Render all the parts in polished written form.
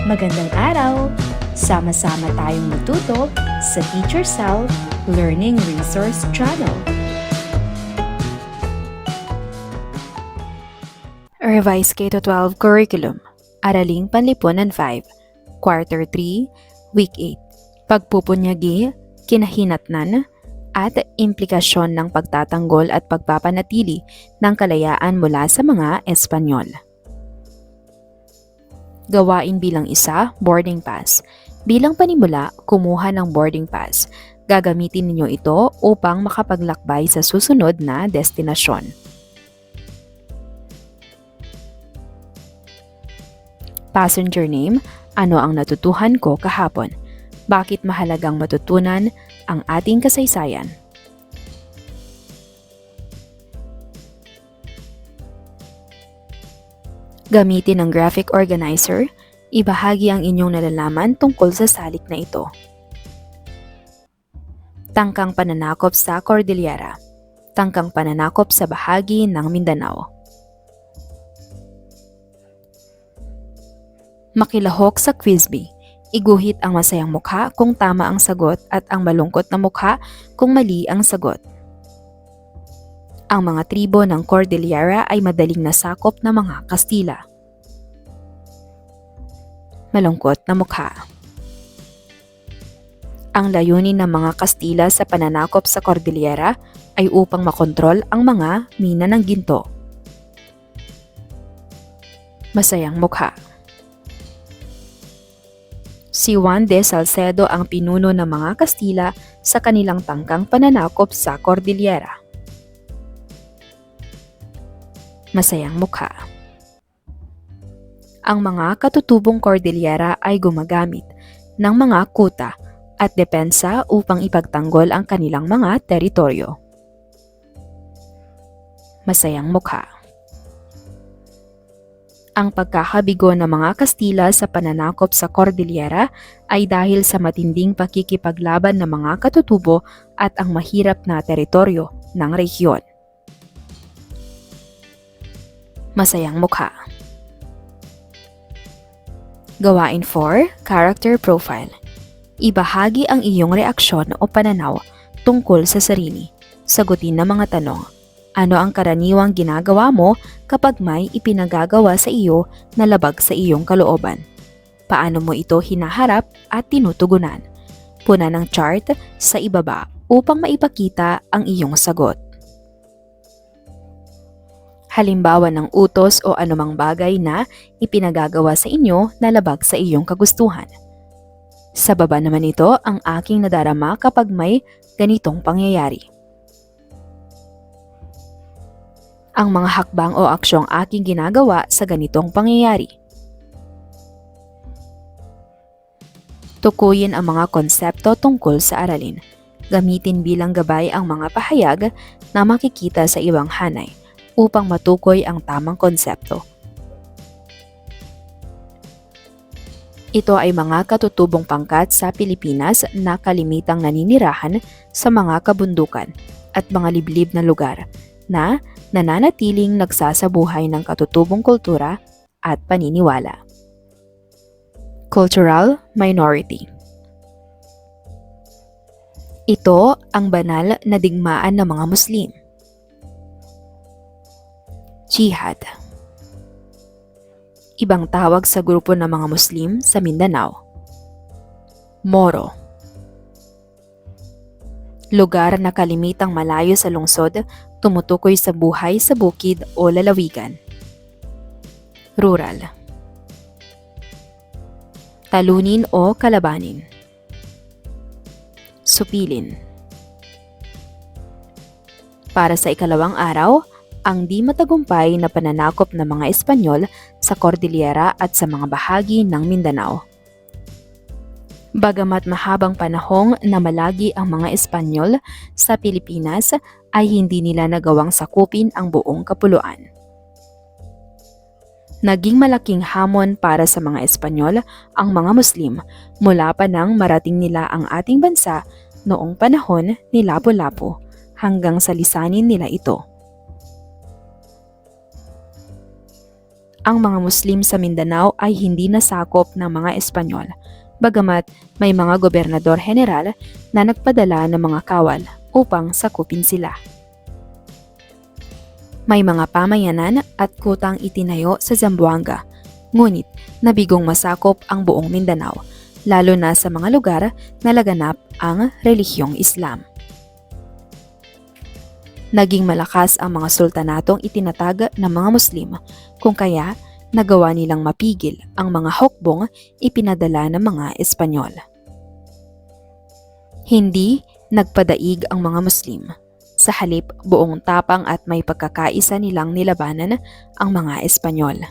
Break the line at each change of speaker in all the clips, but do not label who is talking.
Magandang araw! Sama-sama tayong matuto sa Teacher Sal Learning Resource Channel. Revised K-12 Curriculum, Araling Panlipunan 5, Quarter 3, Week 8, Pagpupunyagi, Kinahinatnan, at implikasyon ng pagtatanggol at pagpapanatili ng kalayaan mula sa mga Espanyol. Gawain bilang 1, boarding pass. Bilang panimula, kumuha ng boarding pass. Gagamitin ninyo ito upang makapaglakbay sa susunod na destinasyon. Passenger name, ano ang natutuhan ko kahapon? Bakit mahalagang matutunan ang ating kasaysayan? Gamitin ang graphic organizer, ibahagi ang inyong nalalaman tungkol sa salik na ito. Tangkang pananakop sa Cordillera, tangkang pananakop sa bahagi ng Mindanao. Makilahok sa Quiz Bee, iguhit ang masayang mukha kung tama ang sagot at ang malungkot na mukha kung mali ang sagot. Ang mga tribo ng Cordillera ay madaling nasakop ng mga Kastila. Malungkot na mukha. Ang layunin ng mga Kastila sa pananakop sa Cordillera ay upang makontrol ang mga mina ng ginto. Masayang mukha. Si Juan de Salcedo ang pinuno ng mga Kastila sa kanilang tangkang pananakop sa Cordillera. Masayang mukha. Ang mga katutubong Cordillera ay gumagamit ng mga kuta at depensa upang ipagtanggol ang kanilang mga teritoryo. Masayang mukha. Ang pagkakabigo ng mga Kastila sa pananakop sa Cordillera ay dahil sa matinding pakikipaglaban ng mga katutubo at ang mahirap na teritoryo ng rehiyon. Masayang mukha. Gawain 4, Character Profile. Ibahagi ang iyong reaksyon o pananaw tungkol sa sarili. Sagutin ng mga tanong. Ano ang karaniwang ginagawa mo kapag may ipinagagawa sa iyo na labag sa iyong kalooban? Paano mo ito hinaharap at tinutugunan? Puna ng chart sa ibaba upang maipakita ang iyong sagot. Halimbawa ng utos o anumang bagay na ipinagagawa sa inyo na labag sa iyong kagustuhan. Sa baba naman ito ang aking nadarama kapag may ganitong pangyayari. Ang mga hakbang o aksyong aking ginagawa sa ganitong pangyayari. Tukuyin ang mga konsepto tungkol sa aralin. Gamitin bilang gabay ang mga pahayag na makikita sa ibang hanay upang matukoy ang tamang konsepto. Ito ay mga katutubong pangkat sa Pilipinas na kalimitang naninirahan sa mga kabundukan at mga liblib na lugar na nananatiling nagsasabuhay ng katutubong kultura at paniniwala. Cultural minority. Ito ang banal na digmaan ng mga Muslim. Jihad. Ibang tawag sa grupo ng mga Muslim sa Mindanao. Moro. Lugar na kalimitang malayo sa lungsod, tumutukoy sa buhay sa bukid o lalawigan. Rural. Talunin o kalabanin. Supilin. Para sa ikalawang araw, ang di matagumpay na pananakop ng mga Espanyol sa Cordillera at sa mga bahagi ng Mindanao. Bagamat mahabang panahong na malagi ang mga Espanyol sa Pilipinas, ay hindi nila nagawang sakupin ang buong kapuluan. Naging malaking hamon para sa mga Espanyol ang mga Muslim mula pa nang marating nila ang ating bansa noong panahon ni Lapu-Lapu hanggang sa lisanin nila ito. Ang mga Muslim sa Mindanao ay hindi nasakop ng mga Espanyol, bagamat may mga gobernador general na nagpadala ng mga kawal upang sakupin sila. May mga pamayanan at kutang itinayo sa Zamboanga, ngunit nabigong masakop ang buong Mindanao, lalo na sa mga lugar na laganap ang relihiyong Islam. Naging malakas ang mga sultanatong itinatag ng mga Muslim, kung kaya nagawa nilang mapigil ang mga hukbong ipinadala ng mga Espanyol. Hindi nagpadaig ang mga Muslim. Sa halip, buong tapang at may pagkakaisa nilang nilabanan ang mga Espanyol.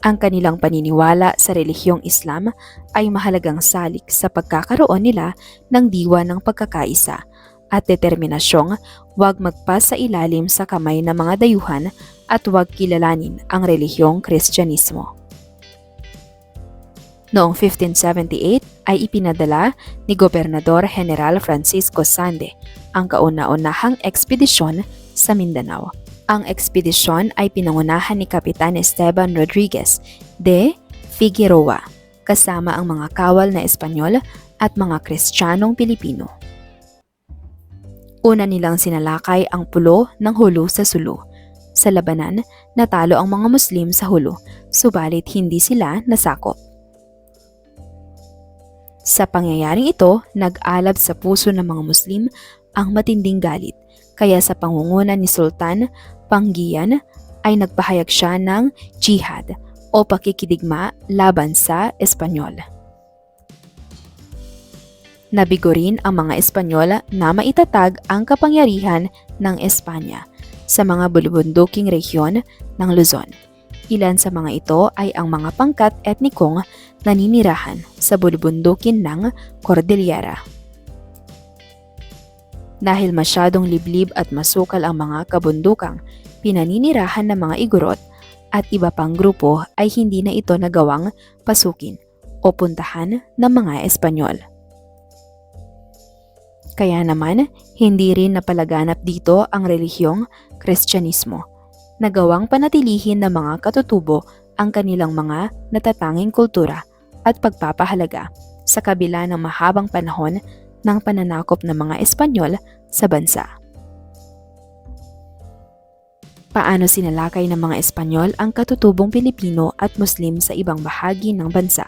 Ang kanilang paniniwala sa relihiyong Islam ay mahalagang salik sa pagkakaroon nila ng diwa ng pagkakaisa at determinasyong huwag magpas sa ilalim sa kamay ng mga dayuhan at huwag kilalanin ang relihiyong Kristyanismo. Noong 1578 ay ipinadala ni Gobernador General Francisco Sande ang kauna-unahang ekspedisyon sa Mindanao. Ang ekspedisyon ay pinangunahan ni Kapitan Esteban Rodriguez de Figueroa kasama ang mga kawal na Espanyol at mga Kristiyanong Pilipino. Una nilang sinalakay ang pulo ng Hulu sa Sulu. Sa labanan, natalo ang mga Muslim sa Hulu, subalit hindi sila nasakop. Sa pangyayaring ito, nag-alab sa puso ng mga Muslim ang matinding galit, kaya sa pangunguna ni Sultan Panggian ay nagpahayag siya ng jihad o pakikidigma laban sa Espanyol. Nabigo rin ang mga Espanyol na maitatag ang kapangyarihan ng Espanya sa mga bulubunduking rehiyon ng Luzon. Ilan sa mga ito ay ang mga pangkat etnikong naninirahan sa bulubundukin ng Cordillera. Dahil masyadong liblib at masukal ang mga kabundukang pinaninirahan ng mga Igorot at iba pang grupo ay hindi na ito nagawang pasukin o puntahan ng mga Espanyol. Kaya naman, hindi rin napalaganap dito ang relihiyong Kristyanismo. Nagawang panatilihin ng mga katutubo ang kanilang mga natatanging kultura at pagpapahalaga sa kabila ng mahabang panahon ng pananakop ng mga Espanyol sa bansa. Paano sinalakay ng mga Espanyol ang katutubong Pilipino at Muslim sa ibang bahagi ng bansa?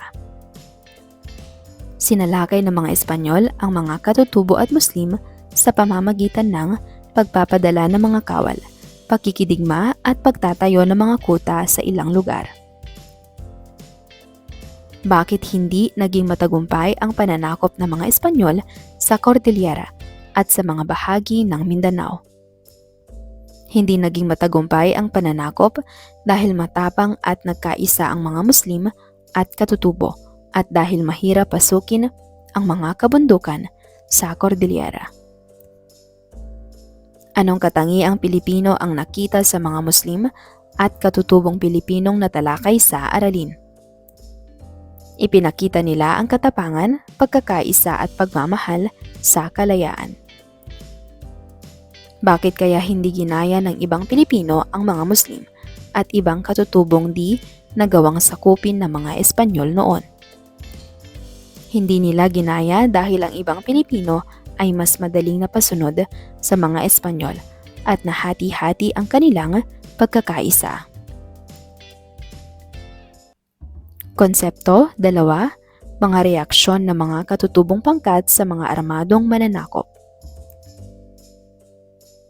Sinalakay ng mga Espanyol ang mga katutubo at Muslim sa pamamagitan ng pagpapadala ng mga kawal, pakikidigma at pagtatayo ng mga kuta sa ilang lugar. Bakit hindi naging matagumpay ang pananakop ng mga Espanyol sa Cordillera at sa mga bahagi ng Mindanao? Hindi naging matagumpay ang pananakop dahil matapang at nagkaisa ang mga Muslim at katutubo at dahil mahirap pasukin ang mga kabundukan sa Cordillera. Anong katangiang Pilipino ang nakita sa mga Muslim at katutubong Pilipinong natalakay sa aralin? Ipinakita nila ang katapangan, pagkakaisa at pagmamahal sa kalayaan. Bakit kaya hindi ginaya ng ibang Pilipino ang mga Muslim at ibang katutubong di nagawang sakupin ng mga Espanyol noon? Hindi nila ginaya dahil ang ibang Pilipino ay mas madaling napasunod sa mga Espanyol at nahati-hati ang kanilang pagkakaisa. Konsepto 2. Mga reaksyon ng mga katutubong pangkat sa mga armadong mananakop.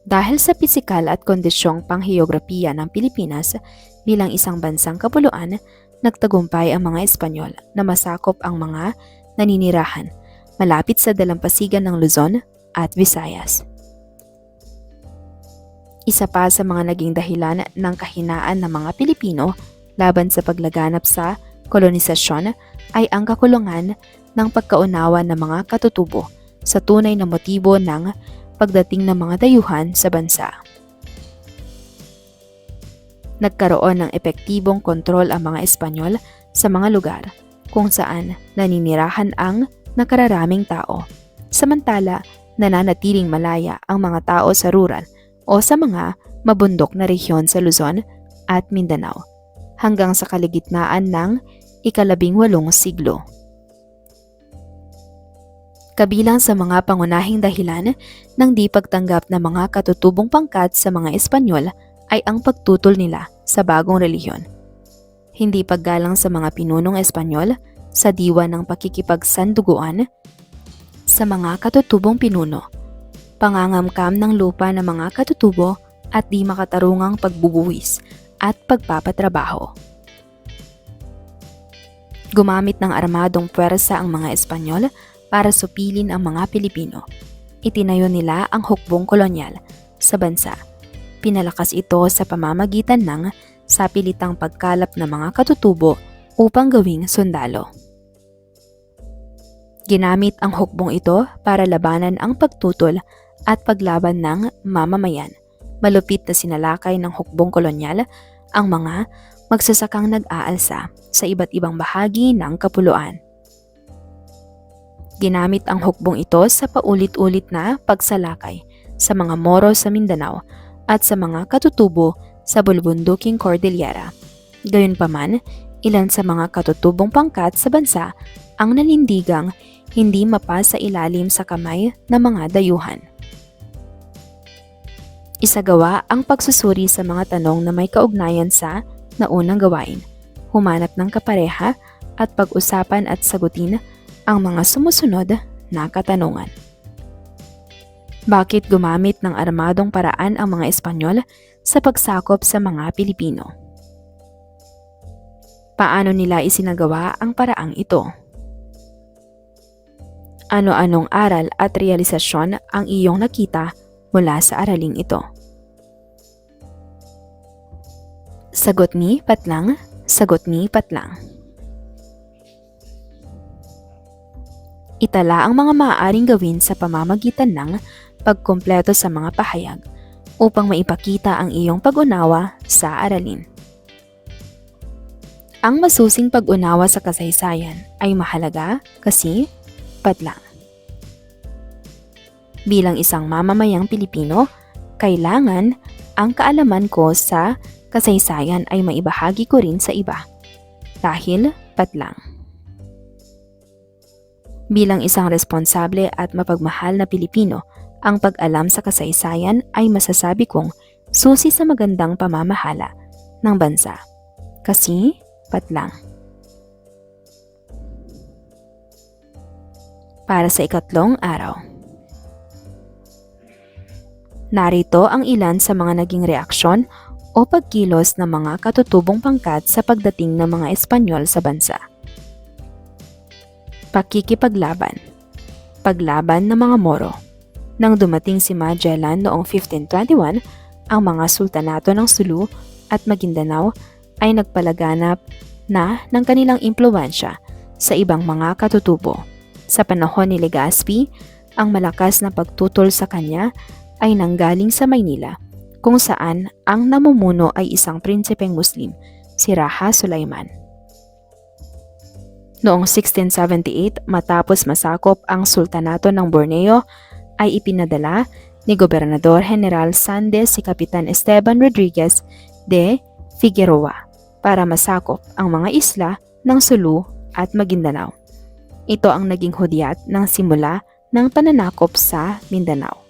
Dahil sa pisikal at kondisyong pangheograpiya ng Pilipinas bilang isang bansang kapuluan, nagtagumpay ang mga Espanyol na masakop ang mga naninirahan malapit sa dalampasigan ng Luzon at Visayas. Isa pa sa mga naging dahilan ng kahinaan ng mga Pilipino laban sa paglaganap sa kolonisasyon ay ang kakulungan ng pagkaunawa ng mga katutubo sa tunay na motibo ng pagdating ng mga dayuhan sa bansa. Nagkaroon ng epektibong kontrol ang mga Espanyol sa mga lugar kung saan naninirahan ang nakararaming tao, samantala nananatiling malaya ang mga tao sa rural o sa mga mabundok na rehiyon sa Luzon at Mindanao hanggang sa kaligitnaan ng ika-18 siglo. Kabilang sa mga pangunahing dahilan ng di pagtanggap ng mga katutubong pangkat sa mga Espanyol ay ang pagtutol nila sa bagong relihiyon. Hindi paggalang sa mga pinunong Espanyol sa diwa ng pakikipagsanduguan sa mga katutubong pinuno, pangangamkam ng lupa ng mga katutubo at di makatarungang pagbubuwis at pagpapatrabaho. Gumamit ng armadong puwersa ang mga Espanyol para supilin ang mga Pilipino. Itinayo nila ang hukbong kolonyal sa bansa. Pinalakas ito sa pamamagitan ng sapilitang pagkalap ng mga katutubo upang gawing sundalo. Ginamit ang hukbong ito para labanan ang pagtutol at paglaban ng mamamayan. Malupit na sinalakay ng hukbong kolonyal ang mga magsasakang nag-aalsa sa iba't ibang bahagi ng kapuluan. Ginamit ang hukbong ito sa paulit-ulit na pagsalakay sa mga Moro sa Mindanao at sa mga katutubo sa bulubunduking Cordillera. Gayunpaman, ilan sa mga katutubong pangkat sa bansa ang nanindigang hindi mapa sa ilalim sa kamay ng mga dayuhan. Isagawa ang pagsusuri sa mga tanong na may kaugnayan sa naunang gawain, humanap ng kapareha at pag-usapan at sagutin ang mga sumusunod na katanungan. Bakit gumamit ng armadong paraan ang mga Espanyol sa pagsakop sa mga Pilipino? Paano nila isinagawa ang paraang ito? Ano-anong aral at realisasyon ang iyong nakita mula sa araling ito? Sagot ni Patlang, sagot ni Patlang. Itala ang mga maaaring gawin sa pamamagitan ng pagkumpleto sa mga pahayag upang maipakita ang iyong pag-unawa sa aralin. Ang masusing pag-unawa sa kasaysayan ay mahalaga kasi Patlang. Bilang isang mamamayang Pilipino, kailangan ang kaalaman ko sa kasaysayan ay maibahagi ko rin sa iba. Dahil Patlang. Bilang isang responsable at mapagmahal na Pilipino, ang pag-alam sa kasaysayan ay masasabi kong susi sa magandang pamamahala ng bansa. Kasi Patlang. Para sa ikatlong araw. Narito ang ilan sa mga naging reaksyon o pagkilos ng mga katutubong pangkat sa pagdating ng mga Espanyol sa bansa. Pakikipaglaban. Paglaban ng mga Moro. Nang dumating si Magellan noong 1521, ang mga sultanato ng Sulu at Maguindanao ay nagpalaganap na ng kanilang impluwensya sa ibang mga katutubo. Sa panahon ni Legazpi, ang malakas na pagtutol sa kanya ay nanggaling sa Maynila, kung saan ang namumuno ay isang prinsipeng Muslim, si Raja Sulaiman. Noong 1678, matapos masakop ang sultanato ng Borneo, ay ipinadala ni Gobernador General Sandes si Kapitan Esteban Rodriguez de Figueroa para masakop ang mga isla ng Sulu at Maguindanao. Ito ang naging hudyat ng simula ng pananakop sa Mindanao.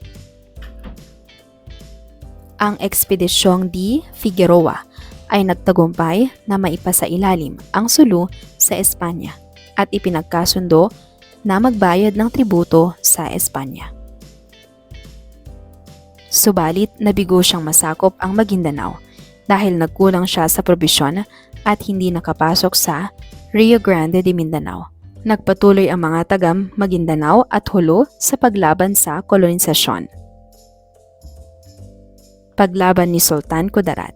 Ang ekspedisyong di Figueroa ay nagtagumpay na maipasailalim ang Sulu sa Espanya at ipinagkasundo na magbayad ng tributo sa Espanya. Subalit nabigo siyang masakop ang Maguindanao dahil nagkulang siya sa probisyon at hindi nakapasok sa Rio Grande de Mindanao. Nagpatuloy ang mga taga Maguindanao at Jolo sa paglaban sa kolonisasyon. Paglaban ni Sultan Kudarat.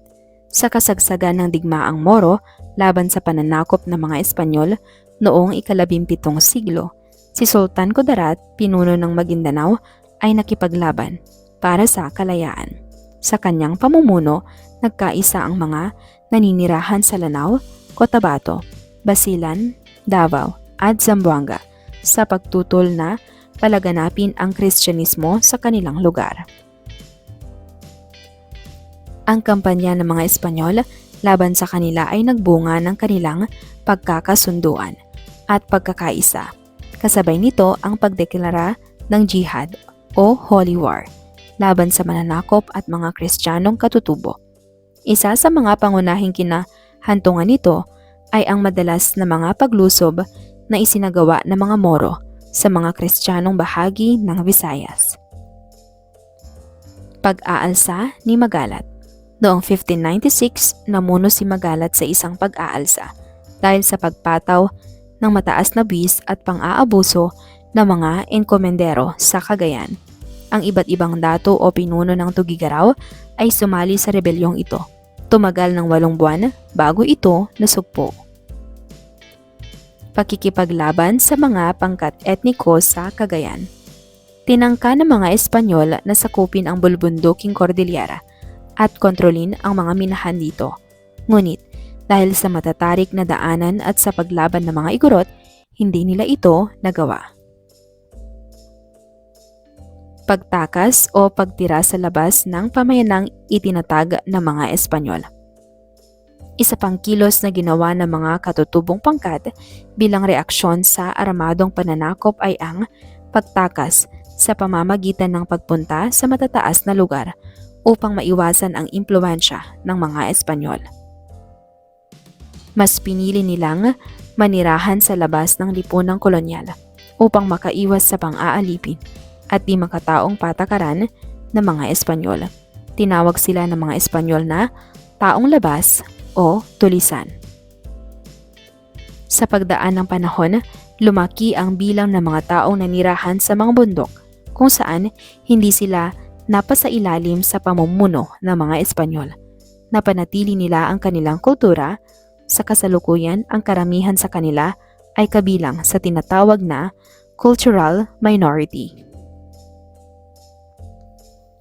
Sa kasagsagan ng digmaang Moro laban sa pananakop ng mga Espanyol noong ika-17 siglo, si Sultan Kudarat, pinuno ng Maguindanao, ay nakipaglaban para sa kalayaan. Sa kanyang pamumuno, nagkaisa ang mga naninirahan sa Lanao, Cotabato, Basilan, Davao at Zamboanga sa pagtutol na palaganapin ang Kristyanismo sa kanilang lugar. Ang kampanya ng mga Espanyol laban sa kanila ay nagbunga ng kanilang pagkakasunduan at pagkakaisa. Kasabay nito ang pagdeklara ng jihad o holy war laban sa mananakop at mga Kristiyanong katutubo. Isa sa mga pangunahing kinahantungan nito ay ang madalas na mga paglusob na isinagawa ng mga Moro sa mga Kristiyanong bahagi ng Visayas. Pag-aalsa ni Magalat. Noong 1596, namuno si Magalat sa isang pag-aalsa dahil sa pagpataw ng mataas na buwis at pang-aabuso ng mga enkomendero sa Cagayan. Ang iba't ibang dato o pinuno ng Tugigaraw ay sumali sa rebelyong ito. Tumagal ng 8 buwan bago ito nasugpo. Pakikipaglaban sa mga pangkat etniko sa Cagayan. Tinangka ng mga Espanyol na sakupin ang bulbunduking Cordillera at kontrolin ang mga minahan dito. Ngunit dahil sa matatarik na daanan at sa paglaban ng mga Igorot, hindi nila ito nagawa. Pagtakas o pagtira sa labas ng pamayanang itinatag ng mga Espanyol. Isa pang kilos na ginawa ng mga katutubong pangkat bilang reaksyon sa aramadong pananakop ay ang pagtakas sa pamamagitan ng pagpunta sa matataas na lugar upang maiwasan ang impluwensya ng mga Espanyol. Mas pinili nilang manirahan sa labas ng lipunang kolonyal upang makaiwas sa pang-aalipin at di makataong patakaran ng mga Espanyol. Tinawag sila ng mga Espanyol na taong labas o tulisan. Sa pagdaan ng panahon, lumaki ang bilang ng mga taong nanirahan sa mga bundok kung saan hindi sila napasailalim sa pamumuno ng mga Espanyol. Napanatili nila ang kanilang kultura. Sa kasalukuyan, ang karamihan sa kanila ay kabilang sa tinatawag na cultural minority.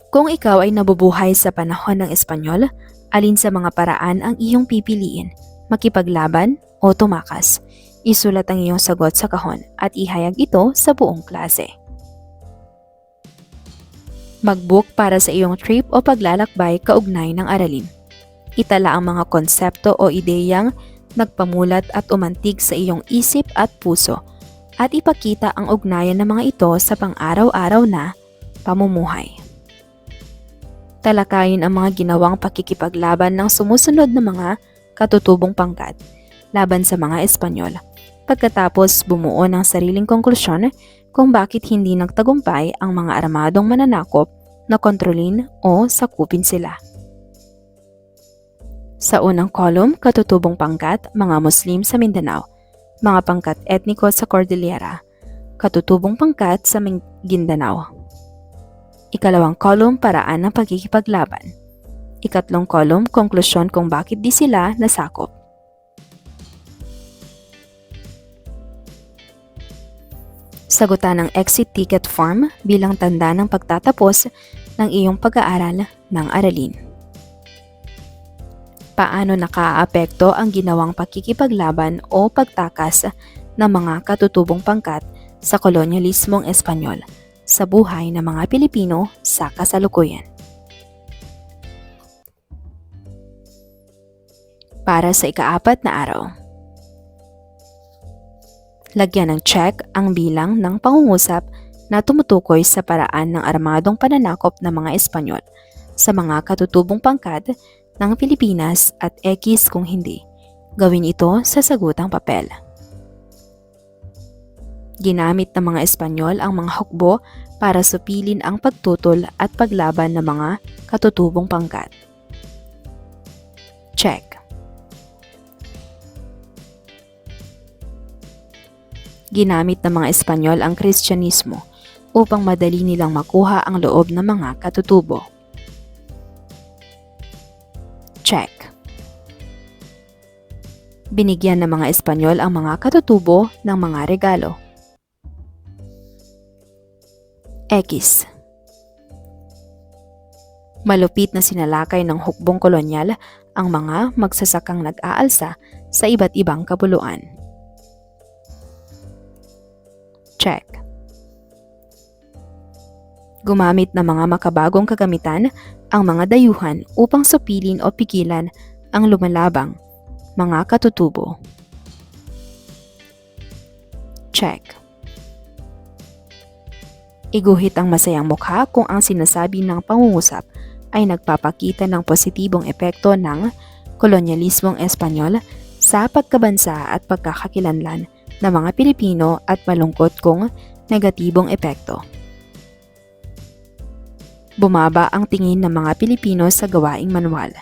Kung ikaw ay nabubuhay sa panahon ng Espanyol, alin sa mga paraan ang iyong pipiliin? Makipaglaban o tumakas? Isulat ang iyong sagot sa kahon at ihayag ito sa buong klase. Mag-book para sa iyong trip o paglalakbay kaugnay ng aralin. Itala ang mga konsepto o ideyang nagpamulat at umantig sa iyong isip at puso at ipakita ang ugnayan ng mga ito sa pang-araw-araw na pamumuhay. Talakayin ang mga ginawang pakikipaglaban ng sumusunod na mga katutubong pangkat laban sa mga Espanyol. Pagkatapos bumuo ng sariling konklusyon kung bakit hindi nagtagumpay ang mga armadong mananakop na kontrolin o sakupin sila. Sa unang kolum, katutubong pangkat, mga Muslim sa Mindanao, mga pangkat etniko sa Cordillera, katutubong pangkat sa Mindanao. Ikalawang kolum, paraan ng pagkikipaglaban. Ikatlong kolum, konklusyon kung bakit di sila nasakop. Sagutan ng exit ticket form bilang tanda ng pagtatapos ng iyong pag-aaral ng aralin. Paano nakaaapekto ang ginawang pakikipaglaban o pagtakas ng mga katutubong pangkat sa kolonyalismong Espanyol sa buhay ng mga Pilipino sa kasalukuyan? Para sa ika-4 na araw, lagyan ng check ang bilang ng pangungusap na tumutukoy sa paraan ng armadong pananakop ng mga Espanyol sa mga katutubong pangkat ng Pilipinas at X kung hindi. Gawin ito sa sagutang papel. Ginamit ng mga Espanyol ang mga hukbo para supilin ang pagtutol at paglaban ng mga katutubong pangkat. Check. Ginamit ng mga Espanyol ang Kristyanismo upang madali nilang makuha ang loob ng mga katutubo. Check. Binigyan ng mga Espanyol ang mga katutubo ng mga regalo. X. Malupit na sinalakay ng hukbong kolonyal ang mga magsasakang nag-aalsa sa iba't ibang kabuluan. Check. Gumamit ng mga makabagong kagamitan ang mga dayuhan upang supilin o pigilan ang lumalabang mga katutubo. Check. Iguhit ang masayang mukha kung ang sinasabi ng pangungusap ay nagpapakita ng positibong epekto ng kolonyalismong Espanyol sa pagkabansa at pagkakakilanlan ng mga Pilipino at malungkot kung negatibong epekto. Bumaba ang tingin ng mga Pilipino sa gawaing manual.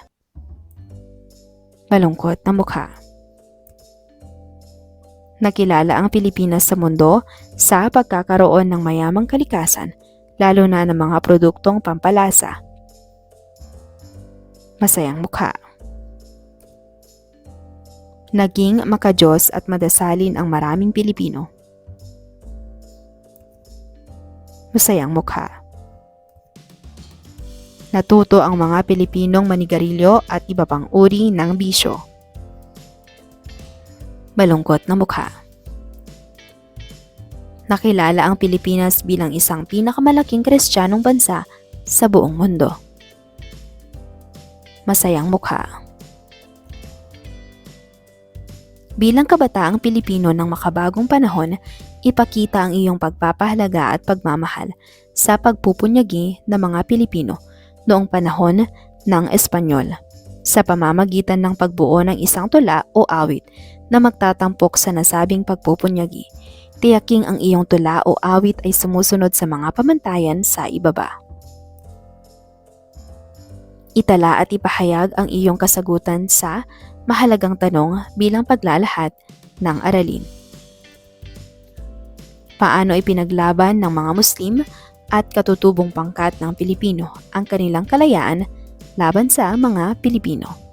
Malungkot na mukha. Nakilala ang Pilipinas sa mundo sa pagkakaroon ng mayamang kalikasan, lalo na ng mga produktong pampalasa. Masayang mukha. Naging makadiyos at madasalin ang maraming Pilipino. Masayang mukha. Natuto ang mga Pilipinong manigarilyo at iba pang uri ng bisyo. Malungkot na mukha. Nakilala ang Pilipinas bilang isang pinakamalaking Kristiyanong bansa sa buong mundo. Masayang mukha. Bilang kabataang Pilipino ng makabagong panahon, ipakita ang iyong pagpapahalaga at pagmamahal sa pagpupunyagi ng mga Pilipino noong panahon ng Espanyol sa pamamagitan ng pagbuo ng isang tula o awit na magtatampok sa nasabing pagpupunyagi. Tiyaking ang iyong tula o awit ay sumusunod sa mga pamantayan sa ibaba. Itala at ipahayag ang iyong kasagutan sa mahalagang tanong bilang paglalahat ng aralin. Paano ipinaglaban ng mga Muslim at katutubong pangkat ng Pilipino ang kanilang kalayaan laban sa mga Pilipino?